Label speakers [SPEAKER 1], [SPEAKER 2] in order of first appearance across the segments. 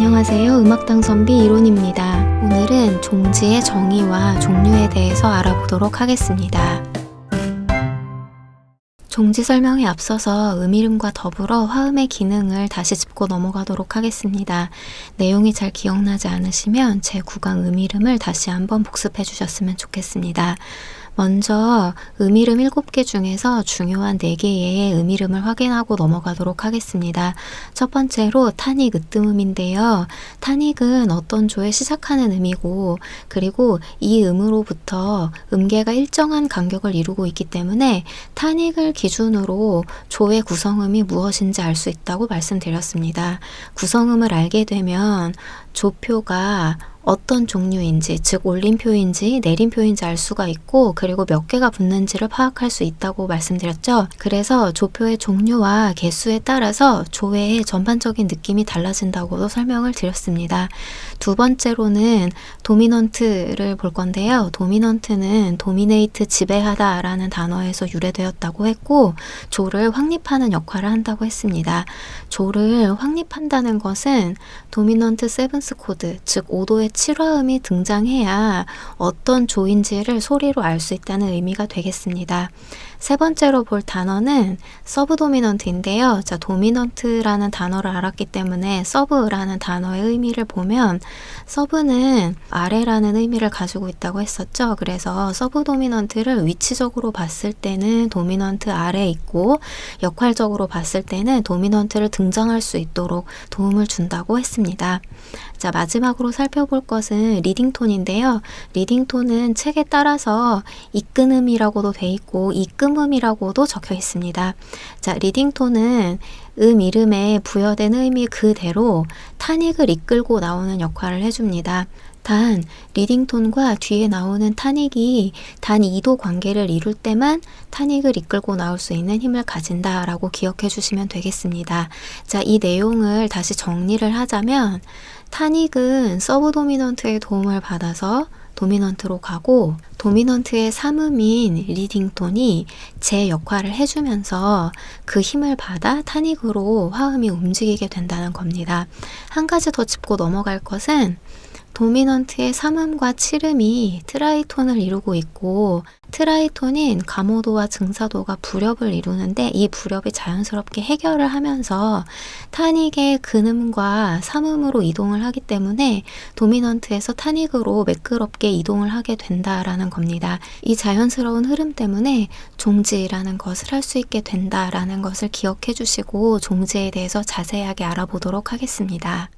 [SPEAKER 1] 안녕하세요. 음악당 선비 이론입니다. 오늘은 종지의 정의와 종류에 대해서 알아보도록 하겠습니다. 종지 설명에 앞서서 음이름과 더불어 화음의 기능을 다시 짚고 넘어가도록 하겠습니다. 내용이 잘 기억나지 않으시면 제 구강 음이름을 다시 한번 복습해 주셨으면 좋겠습니다. 먼저 음이름 7개 중에서 중요한 4개의 음이름을 확인하고 넘어가도록 하겠습니다. 첫 번째로 타닉 으뜸음인데요. 타닉은 어떤 조에 시작하는 음이고, 그리고 이 음으로부터 음계가 일정한 간격을 이루고 있기 때문에 타닉을 기준으로 조의 구성음이 무엇인지 알 수 있다고 말씀드렸습니다. 구성음을 알게 되면 조표가 어떤 종류인지, 즉 올림표인지 내림표인지 알 수가 있고, 그리고 몇 개가 붙는지를 파악할 수 있다고 말씀드렸죠. 그래서 조표의 종류와 개수에 따라서 조의 전반적인 느낌이 달라진다고도 설명을 드렸습니다. 두 번째로는 도미넌트를 볼 건데요. 도미넌트는 도미네이트, 지배하다 라는 단어에서 유래되었다고 했고, 조를 확립하는 역할을 한다고 했습니다. 조를 확립한다는 것은 도미넌트 세븐스 코드, 즉 5도의 7화음이 등장해야 어떤 조인지를 소리로 알 수 있다는 의미가 되겠습니다. 세 번째로 볼 단어는 서브 도미넌트인데요. 자, 도미넌트라는 단어를 알았기 때문에 서브라는 단어의 의미를 보면, 서브는 아래라는 의미를 가지고 있다고 했었죠. 그래서 서브 도미넌트를 위치적으로 봤을 때는 도미넌트 아래에 있고, 역할적으로 봤을 때는 도미넌트를 등장할 수 있도록 도움을 준다고 했습니다. 자, 마지막으로 살펴볼 것은 리딩톤인데요. 리딩톤은 책에 따라서 이끈음이라고도 돼 있고 이끔음이라고도 적혀 있습니다. 자, 리딩톤은 이름에 부여된 의미 그대로 타닉을 이끌고 나오는 역할을 해줍니다. 단, 리딩톤과 뒤에 나오는 타닉이 단 2도 관계를 이룰 때만 타닉을 이끌고 나올 수 있는 힘을 가진다라고 기억해 주시면 되겠습니다. 자, 이 내용을 다시 정리를 하자면, 타닉은 서브 도미넌트의 도움을 받아서 도미넌트로 가고, 도미넌트의 3음인 리딩톤이 제 역할을 해주면서 그 힘을 받아 타닉으로 화음이 움직이게 된다는 겁니다. 한 가지 더 짚고 넘어갈 것은, 도미넌트의 3음과 7음이 트라이톤을 이루고 있고, 트라이톤인 가모도와 증사도가 불협을 이루는데, 이 불협이 자연스럽게 해결을 하면서 타닉의 근음과 3음으로 이동을 하기 때문에 도미넌트에서 타닉으로 매끄럽게 이동을 하게 된다라는 겁니다. 이 자연스러운 흐름 때문에 종지라는 것을 할 수 있게 된다라는 것을 기억해 주시고, 종지에 대해서 자세하게 알아보도록 하겠습니다.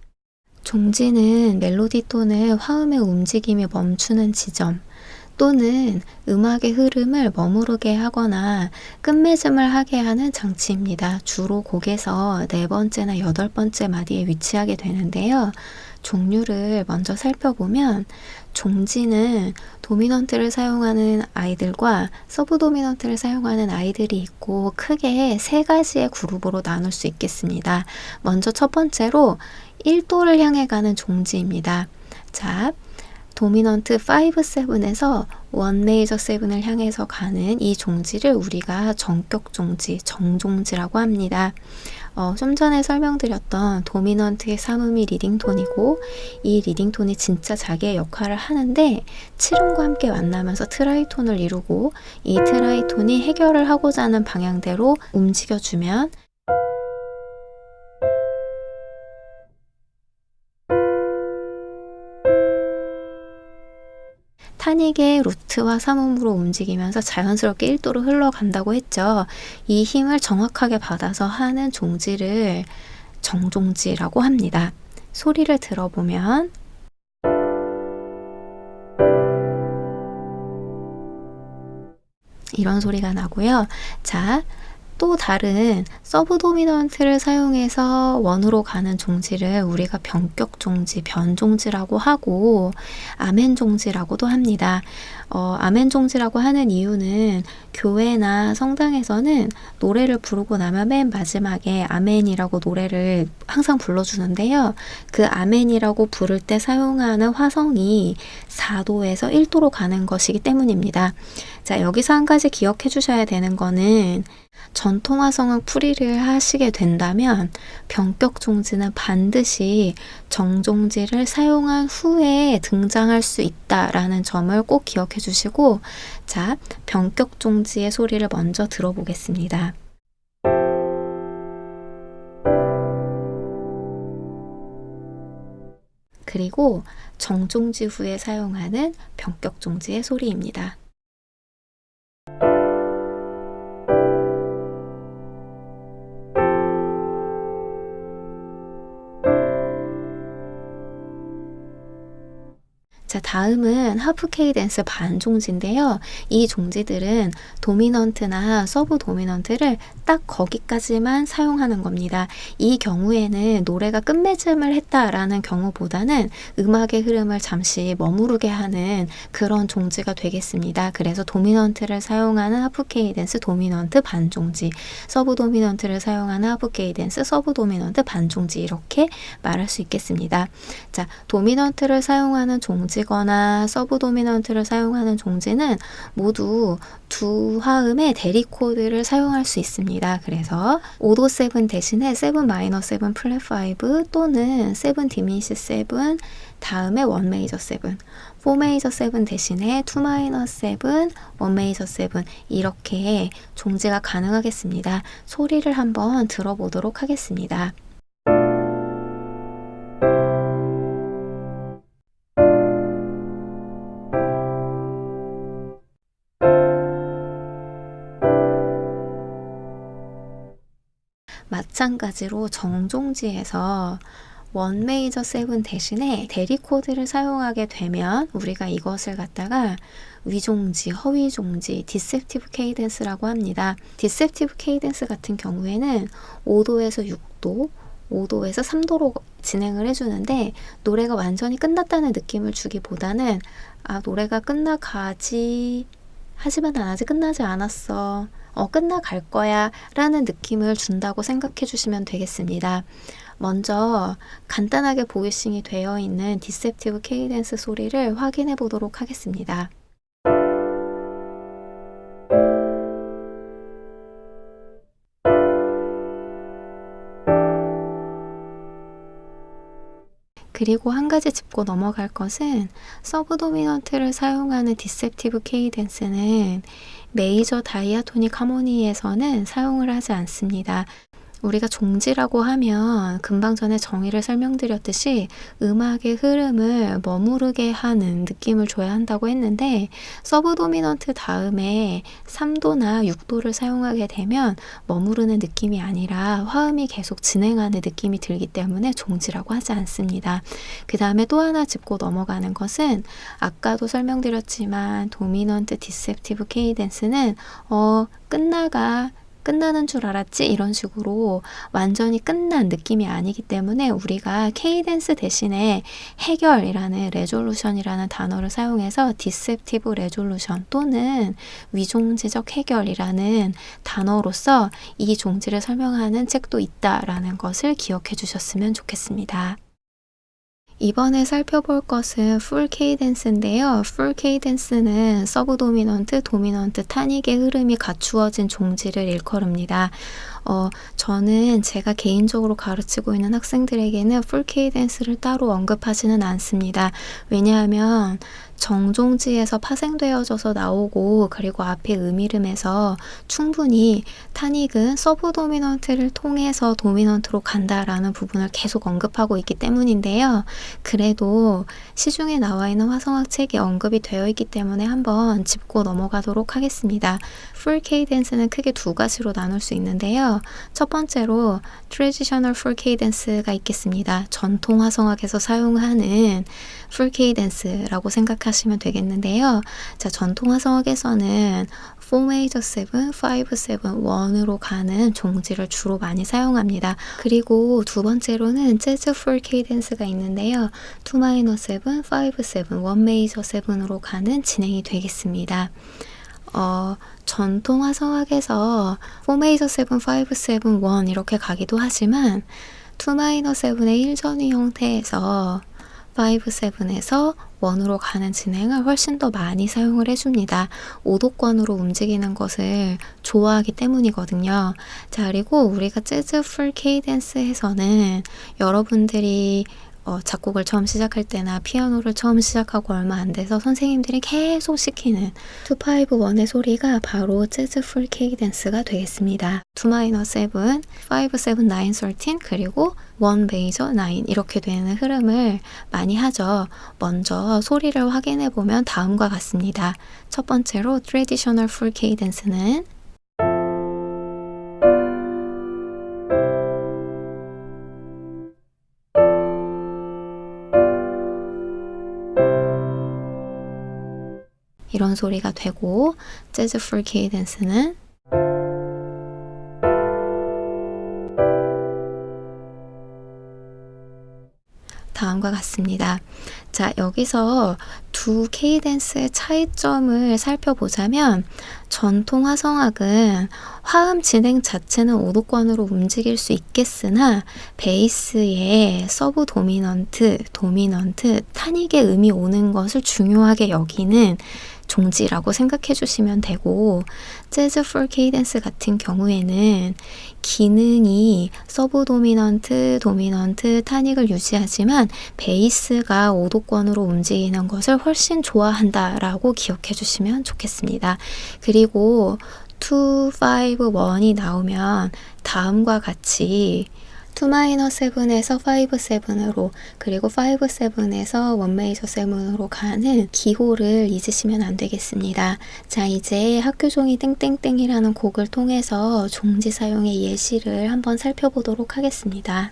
[SPEAKER 1] 종지는 멜로디 톤의 화음의 움직임이 멈추는 지점, 또는 음악의 흐름을 머무르게 하거나 끝맺음을 하게 하는 장치입니다. 주로 곡에서 4번째나 8번째 마디에 위치하게 되는데요. 종류를 먼저 살펴보면, 종지는 도미넌트를 사용하는 아이들과 서브 도미넌트를 사용하는 아이들이 있고, 크게 3가지의 그룹으로 나눌 수 있겠습니다. 먼저 첫 번째로 1도를 향해 가는 종지입니다. 자, 도미넌트 5, 7에서 1 메이저 7을 향해서 가는 이 종지를 우리가 정격 종지, 정종지라고 합니다. 좀 전에 설명드렸던 도미넌트의 3음이 리딩톤이고, 이 리딩톤이 진짜 자기의 역할을 하는데 7음과 함께 만나면서 트라이톤을 이루고, 이 트라이톤이 해결을 하고자 하는 방향대로 움직여주면 타닉의 루트와 3음으로 움직이면서 자연스럽게 1도로 흘러간다고 했죠. 이 힘을 정확하게 받아서 하는 종지를 정종지라고 합니다. 소리를 들어보면 이런 소리가 나고요. 자, 또 다른 서브 도미넌트를 사용해서 원으로 가는 종지를 우리가 변격 종지, 변종지라고 하고, 아멘 종지라고도 합니다. 아멘 종지라고 하는 이유는, 교회나 성당에서는 노래를 부르고 나면 맨 마지막에 아멘이라고 노래를 항상 불러주는데요. 그 아멘이라고 부를 때 사용하는 화성이 4도에서 1도로 가는 것이기 때문입니다. 자, 여기서 한 가지 기억해 주셔야 되는 거는, 전통화성악 풀이를 하시게 된다면 변격 종지는 반드시 정종지를 사용한 후에 등장할 수 있다라는 점을 꼭 기억해 주시고, 자, 변격 종지의 소리를 먼저 들어보겠습니다. 그리고 정종지 후에 사용하는 변격 종지의 소리입니다. 자, 다음은 하프 케이den스 반종지인데요. 이 종지들은 도미넌트나 서브 도미넌트를 딱 거기까지만 사용하는 겁니다. 이 경우에는 노래가 끝맺음을 했다라는 경우보다는 음악의 흐름을 잠시 머무르게 하는 그런 종지가 되겠습니다. 그래서 도미넌트를 사용하는 하프 케이den스 도미넌트 반종지, 서브 도미넌트를 사용하는 하프 케이den스 서브 도미넌트 반종지, 이렇게 말할 수 있겠습니다. 자, 도미넌트를 사용하는 종지 거나 서브 도미넌트를 사용하는 종지는 모두 두 화음의 대리 코드를 사용할 수 있습니다. 그래서 오도 7 대신에 7 마이너 7 플랫 5 또는 7 디미니시 7 다음에 1 메이저 7, 4 메이저 7 대신에 2 마이너 7, 1 메이저 7, 이렇게 종지가 가능하겠습니다. 소리를 한번 들어보도록 하겠습니다. 마찬가지로 정종지에서 1 메이저 7 대신에 대리 코드를 사용하게 되면 우리가 이것을 갖다가 위종지, 허위종지, 디셉티브 케이den스라고 합니다. 디셉티브 케이den스 같은 경우에는 5도에서 6도, 5도에서 3도로 진행을 해주는데, 노래가 완전히 끝났다는 느낌을 주기보다는 노래가 끝나가지, 하지만 난 아직 끝나지 않았어, 끝나갈 거야 라는 느낌을 준다고 생각해 주시면 되겠습니다. 먼저 간단하게 보이싱이 되어 있는 디셉티브 케이den스 소리를 확인해 보도록 하겠습니다. 그리고 한 가지 짚고 넘어갈 것은, 서브 도미넌트를 사용하는 디셉티브 케이den스는 메이저 다이아토닉 하모니에서는 사용을 하지 않습니다. 우리가 종지라고 하면 금방 전에 정의를 설명드렸듯이 음악의 흐름을 머무르게 하는 느낌을 줘야 한다고 했는데, 서브 도미넌트 다음에 3도나 6도를 사용하게 되면 머무르는 느낌이 아니라 화음이 계속 진행하는 느낌이 들기 때문에 종지라고 하지 않습니다. 그 다음에 또 하나 짚고 넘어가는 것은, 아까도 설명드렸지만 도미넌트 디셉티브 케이den스는 끝나는 줄 알았지? 이런 식으로 완전히 끝난 느낌이 아니기 때문에 우리가 케이den스 대신에 해결이라는 레졸루션이라는 단어를 사용해서 디셉티브 레졸루션 또는 위종지적 해결이라는 단어로서 이 종지를 설명하는 책도 있다라는 것을 기억해 주셨으면 좋겠습니다. 이번에 살펴볼 것은 풀 케이den스인데요. 풀 케이den스는 서브 도미넌트, 도미넌트, 타닉의 흐름이 갖추어진 종지를 일컬습니다. 저는 제가 개인적으로 가르치고 있는 학생들에게는 풀 케이den스를 따로 언급하지는 않습니다. 왜냐하면 정종지에서 파생되어져서 나오고, 그리고 앞에 음이름에서 충분히 타닉은 서브 도미넌트를 통해서 도미넌트로 간다라는 부분을 계속 언급하고 있기 때문인데요. 그래도 시중에 나와 있는 화성학 책에 언급이 되어 있기 때문에 한번 짚고 넘어가도록 하겠습니다. 풀 케이den스는 크게 두 가지로 나눌 수 있는데요. 첫 번째로 트레디셔널 풀 케이den스가 있겠습니다. 전통 화성학에서 사용하는 풀 케이den스라고 생각하시면 되겠는데요. 자, 전통 화성학에서는 4 메이저 7, 5, 7, 1으로 가는 종지를 주로 많이 사용합니다. 그리고 두 번째로는 재즈 풀 케이den스가 있는데요. 2 마이너 7, 5, 7, 1 메이저 7으로 가는 진행이 되겠습니다. 전통 화성학에서 4 메이저 7, 5, 7, 1 이렇게 가기도 하지만 2 마이너 7의 1전위 형태에서 5/7에서 1으로 가는 진행을 훨씬 더 많이 사용을 해줍니다. 5도권으로 움직이는 것을 좋아하기 때문이거든요. 자, 그리고 우리가 재즈 풀 케이던스에서는 여러분들이 작곡을 처음 시작할 때나 피아노를 처음 시작하고 얼마 안 돼서 선생님들이 계속 시키는 2-5-1의 소리가 바로 재즈 풀 케이던스가 되겠습니다. 2-7, 5-7, 9-13 그리고 1 메이저 9 이렇게 되는 흐름을 많이 하죠. 먼저 소리를 확인해 보면 다음과 같습니다. 첫 번째로 트래디셔널 풀 케이던스는 이런 소리가 되고, 재즈 풀 케이던스는 다음과 같습니다. 자, 여기서 두 케이던스의 차이점을 살펴보자면 전통 화성학은 화음 진행 자체는 5도권으로 움직일 수 있겠으나 베이스에 서브 도미넌트, 타닉의 음이 오는 것을 중요하게 여기는 종지라고 생각해 주시면 되고, 재즈 풀 케이던스 같은 경우에는 기능이 서브 도미넌트, 타닉을 유지하지만 베이스가 5도권으로 움직이는 것을 훨씬 좋아한다라고 기억해 주시면 좋겠습니다. 그리고 2-5-1이 나오면 다음과 같이 2-7에서 5-7으로 그리고 5-7에서 1 메이저 7으로 가는 기호를 잊으시면 안 되겠습니다. 자, 이제 학교종이 땡땡땡이라는 곡을 통해서 종지 사용의 예시를 한번 살펴보도록 하겠습니다.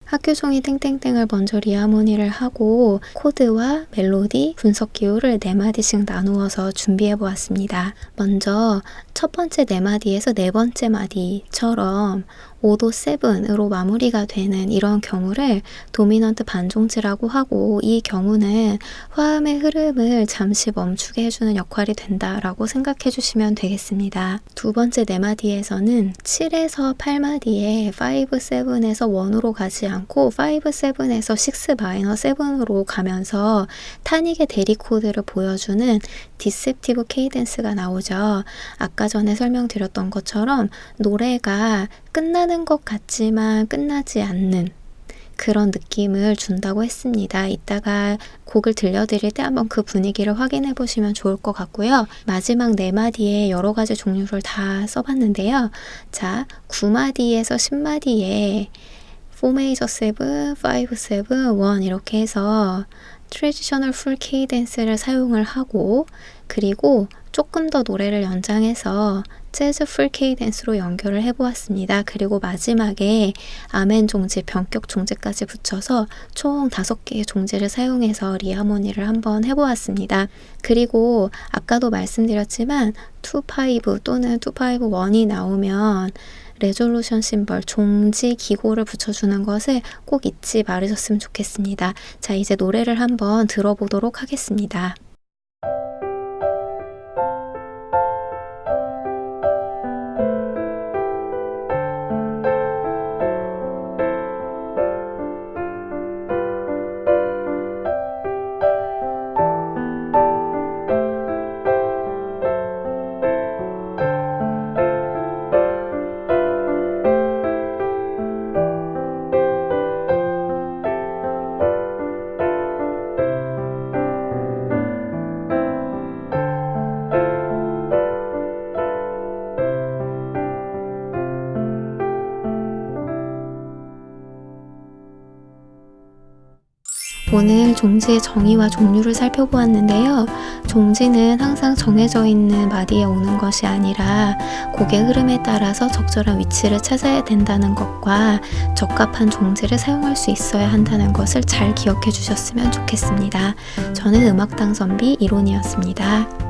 [SPEAKER 1] 학교종이 땡땡땡을 먼저 리하모니를 하고 코드와 멜로디, 분석 기호를 4마디씩 나누어서 준비해 보았습니다. 먼저 첫 번째 4마디에서 네 번째 마디처럼 5도 7으로 마무리가 되는 이런 경우를 도미넌트 반종지라고 하고, 이 경우는 화음의 흐름을 잠시 멈추게 해주는 역할이 된다라고 생각해 주시면 되겠습니다. 두 번째 4마디에서는 7에서 8마디에 5-7에서 1으로 가지 않고 5-7에서 6-7으로 가면서 타닉의 대리 코드를 보여주는 디셉티브 케이던스가 나오죠. 아까 전에 설명드렸던 것처럼 노래가 끝나는 것 같지만 끝나지 않는 그런 느낌을 준다고 했습니다. 이따가 곡을 들려드릴 때 한번 그 분위기를 확인해 보시면 좋을 것 같고요. 마지막 4마디에 여러 가지 종류를 다 써봤는데요. 자, 9마디에서 10마디에 4 메이저 7, 5, 7, 1 이렇게 해서 트래디셔널 풀 케이던스를 사용을 하고, 그리고 조금 더 노래를 연장해서 재즈 풀 케이던스로 연결을 해보았습니다. 그리고 마지막에 아멘 종지, 변격 종지까지 붙여서 총 5개의 종지를 사용해서 리하모니를 한번 해보았습니다. 그리고 아까도 말씀드렸지만 2-5 또는 2-5-1이 나오면 레졸루션 심벌, 종지 기호를 붙여주는 것을 꼭 잊지 말으셨으면 좋겠습니다. 자, 이제 노래를 한번 들어보도록 하겠습니다. 오늘 종지의 정의와 종류를 살펴보았는데요. 종지는 항상 정해져 있는 마디에 오는 것이 아니라 곡의 흐름에 따라서 적절한 위치를 찾아야 된다는 것과 적합한 종지를 사용할 수 있어야 한다는 것을 잘 기억해 주셨으면 좋겠습니다. 저는 음악당 선비 이론이었습니다.